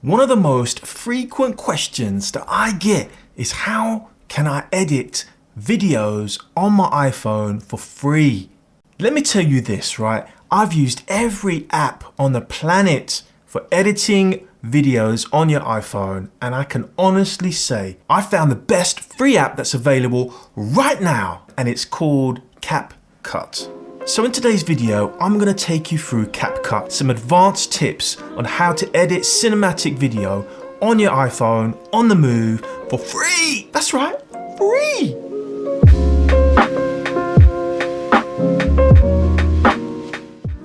One of the most frequent questions that I get is how can I edit videos on my iPhone for free? Let me tell you this, right? I've used every app on the planet for editing videos on your iPhone, and I can honestly say I found the best free app that's available right now, and it's called CapCut. So in today's video, I'm going to take you through CapCut, some advanced tips on how to edit cinematic video on your iPhone on the move for free. That's right, free.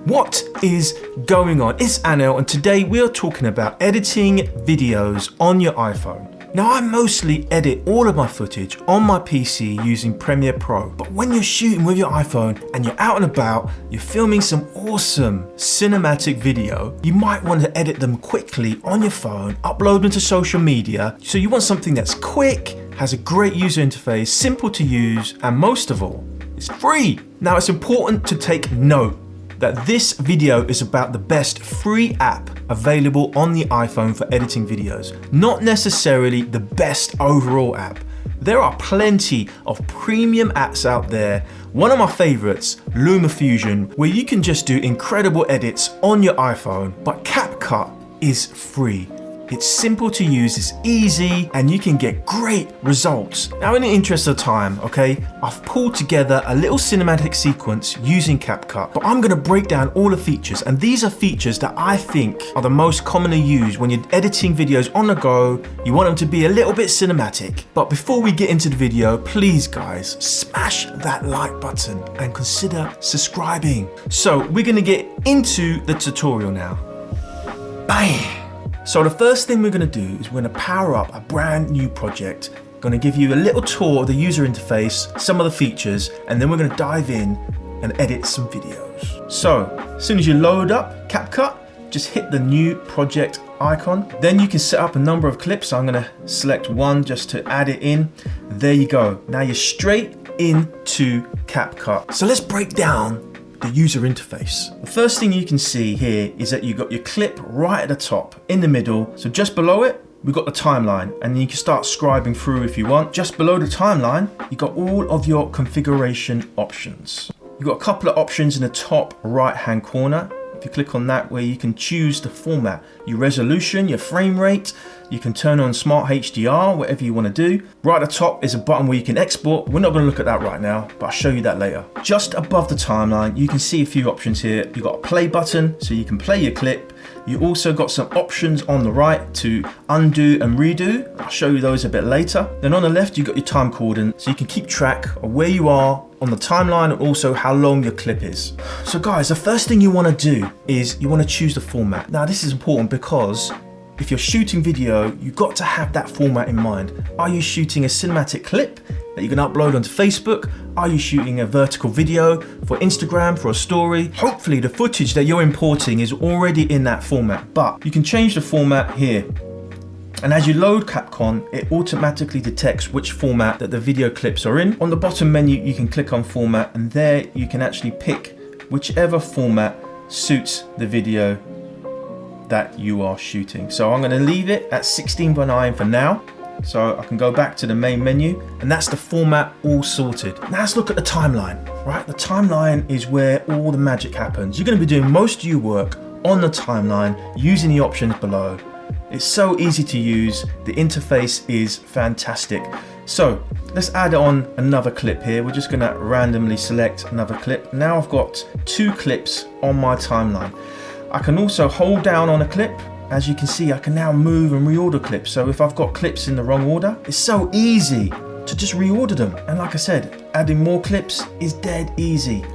What is going on? It's Anil, and today we are talking about editing videos on your iPhone. Now, I mostly edit all of my footage on my PC using Premiere Pro, but when you're shooting with your iPhone and you're out and about, you're filming some awesome cinematic video, you might want to edit them quickly on your phone, upload them to social media. So you want something that's quick, has a great user interface, simple to use, and most of all, it's free. Now, it's important to take note that this video is about the best free app available on the iPhone for editing videos, not necessarily the best overall app. There are plenty of premium apps out there. One of my favorites, LumaFusion, where you can just do incredible edits on your iPhone, but CapCut is free. It's simple to use, it's easy, and you can get great results. Now, in the interest of time, okay, I've pulled together a little cinematic sequence using CapCut, but I'm gonna break down all the features, and these are features that I think are the most commonly used when you're editing videos on the go. You want them to be a little bit cinematic. But before we get into the video, please guys, smash that like button and consider subscribing. So we're gonna get into the tutorial now. Bam! So the first thing we're going to do is we're going to power up a brand new project. Going to give you a little tour of the user interface, some of the features, and then we're going to dive in and edit some videos. So as soon as you load up CapCut, just hit the new project icon. Then you can set up a number of clips. So I'm going to select one just to add it in. There you go. Now you're straight into CapCut. So let's break down the user interface. The first thing you can see here is that you've got your clip right at the top in the middle. So just below it, we've got the timeline, and you can start scribing through if you want. Just below the timeline, you've got all of your configuration options. You've got a couple of options in the top right hand corner. If you click on that, where you can choose the format, your resolution, your frame rate. You can turn on Smart HDR, whatever you want to do. Right at the top is a button where you can export. We're not going to look at that right now, but I'll show you that later. Just above the timeline, you can see a few options here. You've got a play button, so you can play your clip. You also got some options on the right to undo and redo. I'll show you those a bit later. Then on the left, you've got your time coding, so you can keep track of where you are on the timeline and also how long your clip is. So guys, the first thing you want to do is you want to choose the format. Now this is important because if you're shooting video, you've got to have that format in mind. Are you shooting a cinematic clip that you can upload onto Facebook? Are you shooting a vertical video for Instagram, for a story? Hopefully the footage that you're importing is already in that format, but you can change the format here. And as you load CapCut, it automatically detects which format that the video clips are in. On the bottom menu, you can click on format, and there you can actually pick whichever format suits the video that you are shooting. So I'm going to leave it at 16:9 for now. So I can go back to the main menu, and that's the format all sorted. Now let's look at the timeline, right? The timeline is where all the magic happens. You're going to be doing most of your work on the timeline using the options below. It's so easy to use. The interface is fantastic. So let's add on another clip here. We're just going to randomly select another clip. Now I've got 2 clips on my timeline. I can also hold down on a clip. As you can see, I can now move and reorder clips. So if I've got clips in the wrong order, it's so easy to just reorder them. And like I said, adding more clips is dead easy.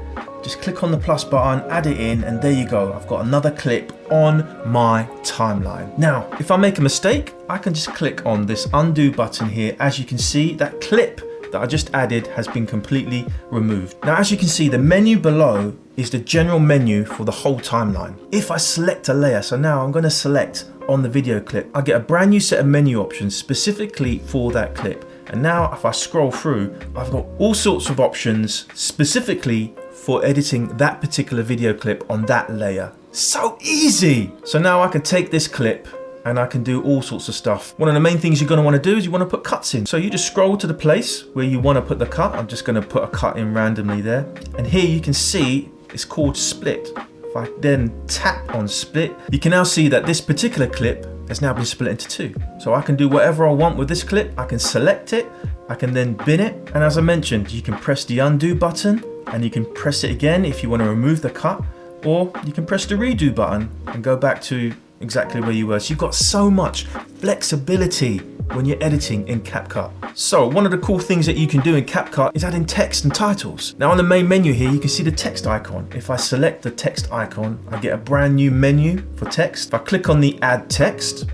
Just click on the plus button, add it in, and there you go. I've got another clip on my timeline. Now, if I make a mistake, I can just click on this undo button here. As you can see, that clip that I just added has been completely removed. Now, as you can see, the menu below is the general menu for the whole timeline. If I select a layer, so now I'm going to select on the video clip, I get a brand new set of menu options specifically for that clip. And now if I scroll through, I've got all sorts of options specifically for editing that particular video clip on that layer. So easy. So now I can take this clip and I can do all sorts of stuff. One of the main things you're going to want to do is you want to put cuts in. So you just scroll to the place where you want to put the cut. I'm just going to put a cut in randomly there. And here you can see it's called split. If I then tap on split, you can now see that this particular clip has now been split into two. So I can do whatever I want with this clip. I can select it, I can then bin it. And as I mentioned, you can press the undo button and you can press it again if you want to remove the cut, or you can press the redo button and go back to exactly where you were. So you've got so much flexibility when you're editing in CapCut. So one of the cool things that you can do in CapCut is adding text and titles. Now on the main menu here, you can see the text icon. If I select the text icon, I get a brand new menu for text. If I click on the add text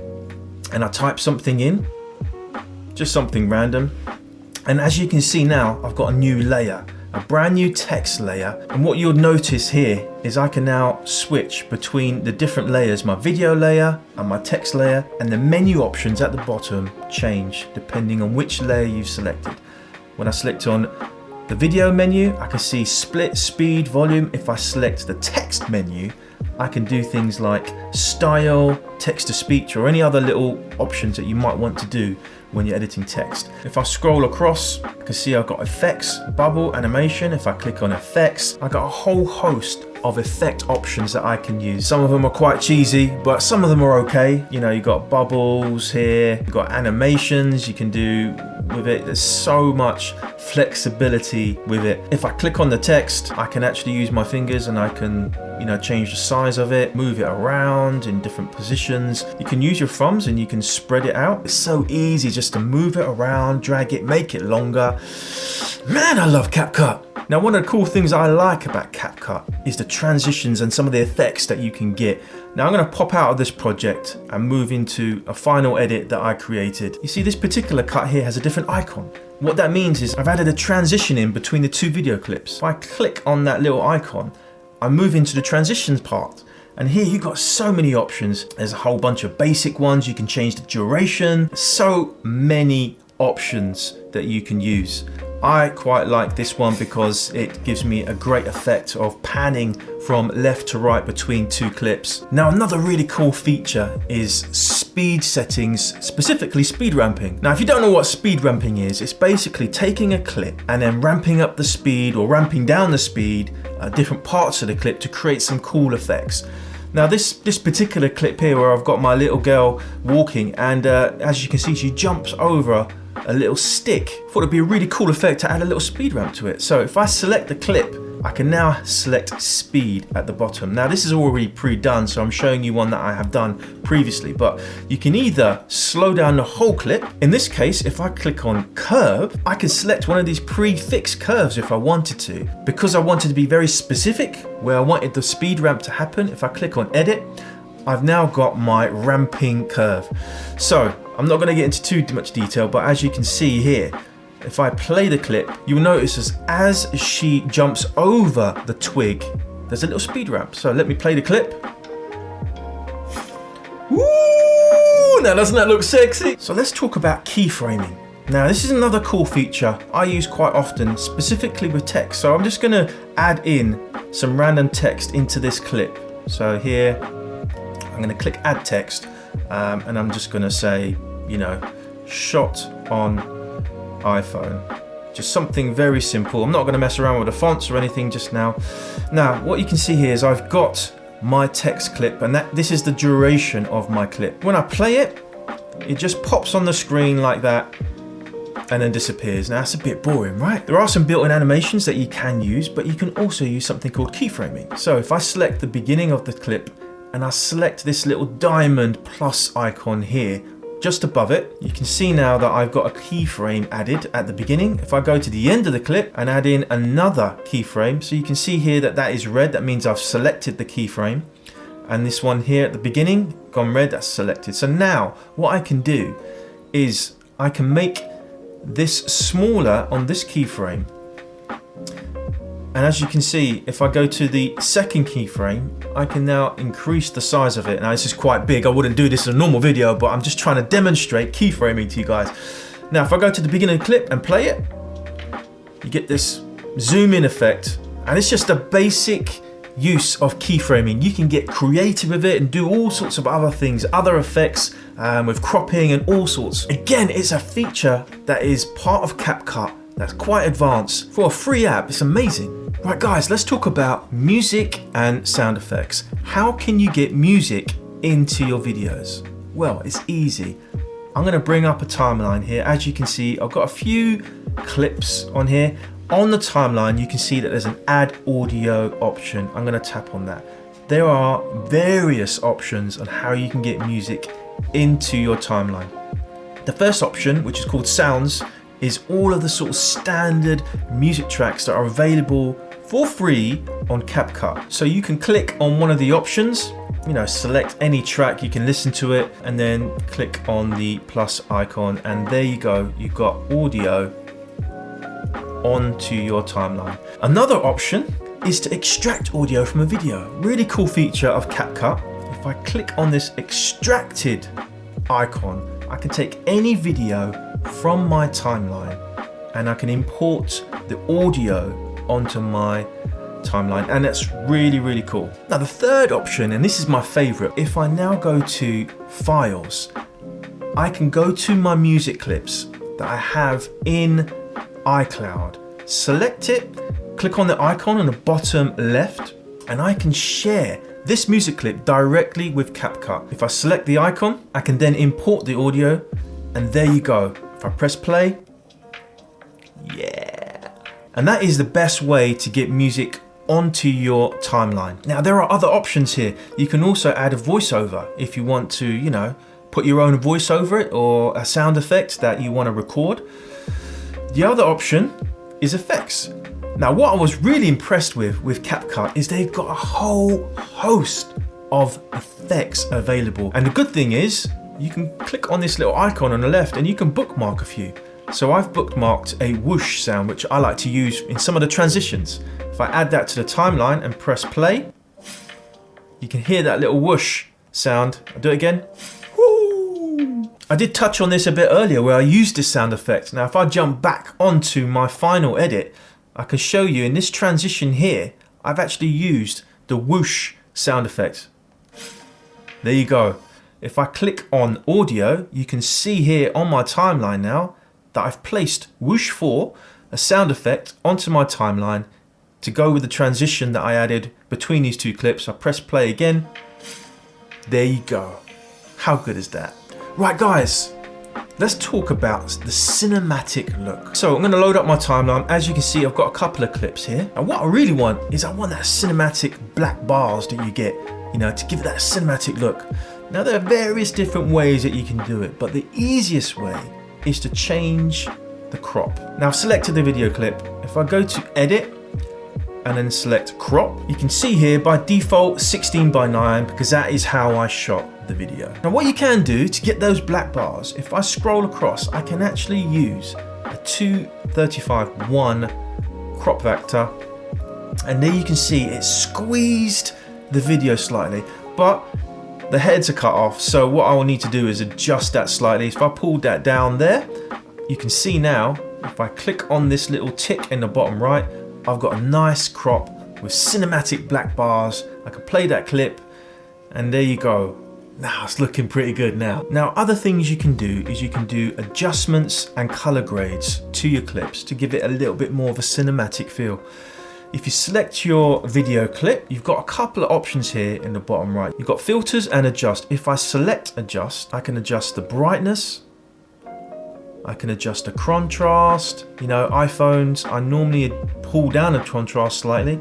and I type something in, just something random, and as you can see now, I've got a new layer, a brand new text layer. And what you'll notice here is I can now switch between the different layers, my video layer and my text layer, and the menu options at the bottom change depending on which layer you've selected. When I select on the video menu, I can see split, speed, volume. If I select the text menu, I can do things like style, text to speech, or any other little options that you might want to do when you're editing text. If I scroll across, I can see I've got effects, bubble, animation. If I click on effects, I got a whole host of effect options that I can use. Some of them are quite cheesy, but some of them are okay. You know, you got bubbles here, you've got animations you can do with it. There's so much flexibility with it. If I click on the text, I can actually use my fingers and I can, you know, change the size of it, move it around in different positions. You can use your thumbs and you can spread it out. It's so easy just to move it around, drag it, make it longer. Man, I love CapCut. Now, one of the cool things I like about CapCut is the transitions and some of the effects that you can get. Now, I'm going to pop out of this project and move into a final edit that I created. You see, this particular cut here has a different icon. What that means is I've added a transition in between the two video clips. If I click on that little icon, I move into the transitions part. And here you've got so many options. There's a whole bunch of basic ones. You can change the duration. So many options that you can use. I quite like this one because it gives me a great effect of panning from left to right between two clips. Now, another really cool feature is speed settings, specifically speed ramping. Now, if you don't know what speed ramping is, it's basically taking a clip and then ramping up the speed or ramping down the speed at different parts of the clip to create some cool effects. Now, this particular clip here where I've got my little girl walking and as you can see, she jumps over a little stick. Thought it'd be a really cool effect to add a little speed ramp to it. So if I select the clip, I can now select speed at the bottom. Now this is already pre-done, so I'm showing you one that I have done previously, but you can either slow down the whole clip. In this case, if I click on curve, I can select one of these pre-fixed curves if I wanted to. Because I wanted to be very specific where I wanted the speed ramp to happen, if I click on edit, I've now got my ramping curve. So I'm not going to get into too much detail, but as you can see here, if I play the clip, you'll notice as she jumps over the twig, there's a little speed ramp. So let me play the clip. Woo! Now doesn't that look sexy? So let's talk about keyframing. Now this is another cool feature I use quite often, specifically with text. So I'm just going to add in some random text into this clip. So here, I'm going to click add text and I'm just going to say, you know, shot on iPhone. Just something very simple. I'm not going to mess around with the fonts or anything just now. Now, what you can see here is I've got my text clip and this is the duration of my clip. When I play it, it just pops on the screen like that and then disappears. Now that's a bit boring, right? There are some built-in animations that you can use, but you can also use something called keyframing. So if I select the beginning of the clip and I select this little diamond plus icon here, just above it, you can see now that I've got a keyframe added at the beginning. If I go to the end of the clip and add in another keyframe, so you can see here that that is red, that means I've selected the keyframe. And this one here at the beginning, gone red, that's selected. So now what I can do is I can make this smaller on this keyframe. And as you can see, if I go to the second keyframe, I can now increase the size of it. Now this is quite big. I wouldn't do this in a normal video, but I'm just trying to demonstrate keyframing to you guys. Now, if I go to the beginning of the clip and play it, you get this zoom in effect. And it's just a basic use of keyframing. You can get creative with it and do all sorts of other things, other effects with cropping and all sorts. Again, it's a feature that is part of CapCut that's quite advanced. For a free app, it's amazing. Right guys, let's talk about music and sound effects. How can you get music into your videos? Well, it's easy. I'm gonna bring up a timeline here. As you can see, I've got a few clips on here. On the timeline, you can see that there's an add audio option. I'm gonna tap on that. There are various options on how you can get music into your timeline. The first option, which is called sounds, is all of the sort of standard music tracks that are available for free on CapCut. So you can click on one of the options, select any track, you can listen to it, and then click on the plus icon, and there you go, you've got audio onto your timeline. Another option is to extract audio from a video. Really cool feature of CapCut. If I click on this extracted icon, I can take any video from my timeline and I can import the audio onto my timeline, and that's really, really cool. Now the third option, and this is my favorite, if I now go to files, I can go to my music clips that I have in iCloud, select it, click on the icon on the bottom left, and I can share this music clip directly with CapCut. If I select the icon, I can then import the audio, and there you go. If I press play, yeah. And that is the best way to get music onto your timeline. Now there are other options here. You can also add a voiceover if you want to, put your own voice over it, or a sound effect that you want to record. The other option is effects. Now what I was really impressed with CapCut is they've got a whole host of effects available. And the good thing is you can click on this little icon on the left and you can bookmark a few. So I've bookmarked a whoosh sound, which I like to use in some of the transitions. If I add that to the timeline and press play, you can hear that little whoosh sound. I'll do it again. Woo! I did touch on this a bit earlier where I used this sound effect. Now if I jump back onto my final edit, I can show you in this transition here, I've actually used the whoosh sound effect. There you go. If I click on audio, you can see here on my timeline now that I've placed whoosh 4, a sound effect, onto my timeline to go with the transition that I added between these two clips. I press play again. There you go. How good is that? Right guys, let's talk about the cinematic look. So I'm going to load up my timeline. As you can see, I've got a couple of clips here. And what I really want is I want that cinematic black bars that you get, to give it that cinematic look. Now there are various different ways that you can do it, but the easiest way is to change the crop. Now I've selected the video clip. If I go to edit and then select crop, you can see here by default 16:9 because that is how I shot the video. Now what you can do to get those black bars, if I scroll across, I can actually use a 2:35:1 crop vector, and there you can see it squeezed the video slightly, but the heads are cut off, so what I will need to do is adjust that slightly. If I pulled that down there, you can see now, if I click on this little tick in the bottom right, I've got a nice crop with cinematic black bars. I can play that clip, and there you go. Now it's looking pretty good now. Now other things you can do is you can do adjustments and color grades to your clips to give it a little bit more of a cinematic feel. If you select your video clip, you've got a couple of options here in the bottom right. You've got filters and adjust. If I select adjust, I can adjust the brightness. I can adjust the contrast. iPhones, I normally pull down the contrast slightly.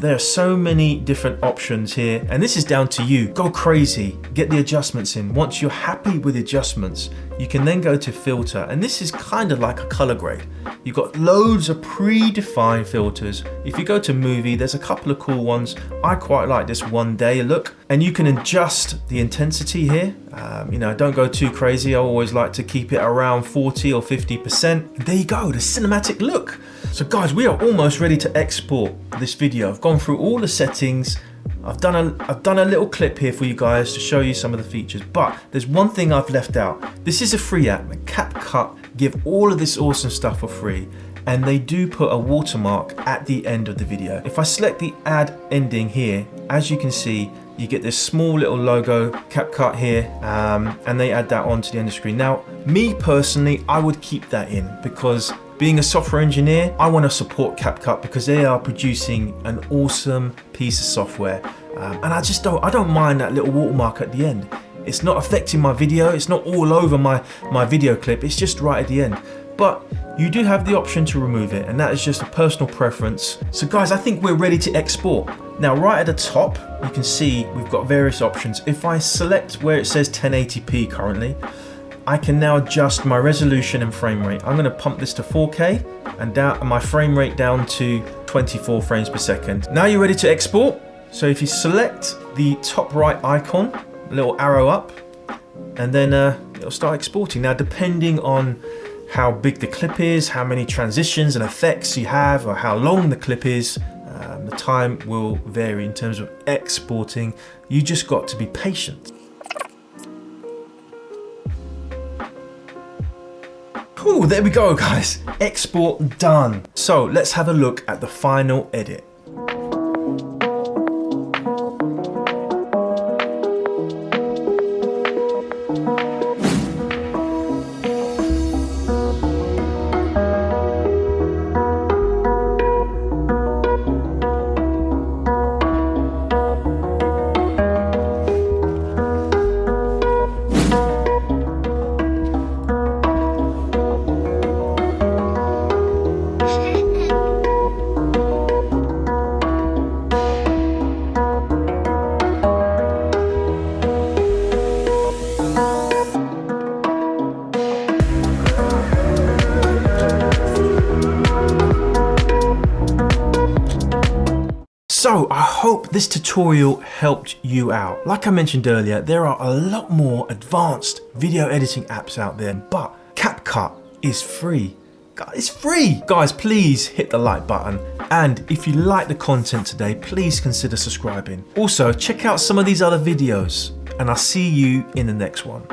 There are so many different options here, and this is down to you. Go crazy, get the adjustments in. Once you're happy with the adjustments, you can then go to filter, and this is kind of like a color grade. You've got loads of predefined filters. If you go to movie, there's a couple of cool ones. I quite like this one day look, and you can adjust the intensity here. Don't go too crazy. I always like to keep it around 40 or 50%. There you go, the cinematic look. So guys, we are almost ready to export this video. I've gone through all the settings. I've done a little clip here for you guys to show you some of the features, but there's one thing I've left out. This is a free app. CapCut give all of this awesome stuff for free, and they do put a watermark at the end of the video. If I select the add ending here, as you can see, you get this small little logo, CapCut here, and they add that onto the end of the screen. Now, me personally, I would keep that in because being a software engineer, I want to support CapCut because they are producing an awesome piece of software. And I don't mind that little watermark at the end. It's not affecting my video, it's not all over my video clip, it's just right at the end. But you do have the option to remove it, and that is just a personal preference. So guys, I think we're ready to export. Now right at the top, you can see we've got various options. If I select where it says 1080p currently, I can now adjust my resolution and frame rate. I'm gonna pump this to 4K and down my frame rate down to 24 frames per second. Now you're ready to export. So if you select the top right icon, a little arrow up, and then it'll start exporting. Now depending on how big the clip is, how many transitions and effects you have, or how long the clip is, the time will vary in terms of exporting. You just got to be patient. Ooh, there we go guys, export done. So let's have a look at the final edit. So I hope this tutorial helped you out. Like I mentioned earlier, there are a lot more advanced video editing apps out there, but CapCut is free. It's free! Guys, please hit the like button. And if you like the content today, please consider subscribing. Also, check out some of these other videos, and I'll see you in the next one.